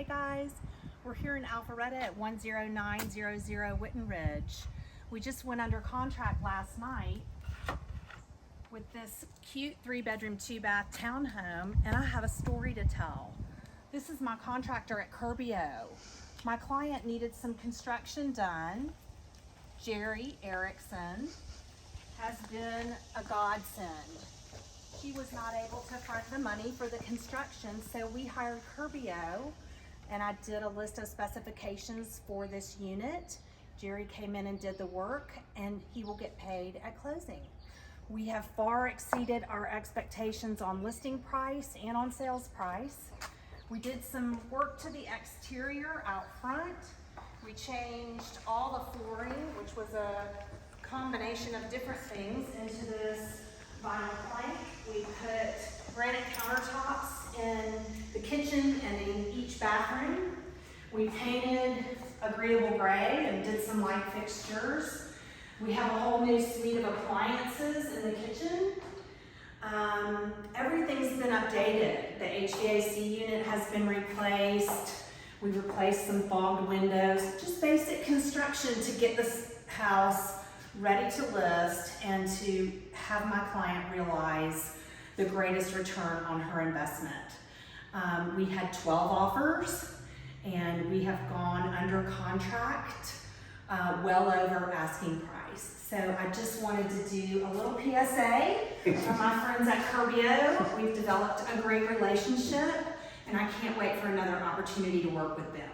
guys, we're here in Alpharetta at 10900 Wittenridge. We just went under contract last night with this cute 3-bedroom, 2-bath townhome, and I have a story to tell. This is my contractor at Curbio. My client needed some construction done. Jerry Erickson has been a godsend. She was not able to front the money for the construction, so we hired Curbio, and I did a list of specifications for this unit. Jerry came in and did the work, and he will get paid at closing. We have far exceeded our expectations on listing price and on sales price. We did some work to the exterior out front. We changed all the flooring, which was a combination of different things, into this vinyl plank. We put granite countertops in the kitchen and in each bathroom. We painted agreeable gray and did some light fixtures. We have a whole new suite of appliances in the kitchen. Everything's been updated. The HVAC unit has been replaced. We replaced some fogged windows, just basic construction to get this house ready to list and to have my client realize the greatest return on her investment. We had 12 offers and we have gone under contract well over asking price. So I just wanted to do a little PSA for my friends at Curbio. We've developed a great relationship and I can't wait for another opportunity to work with them.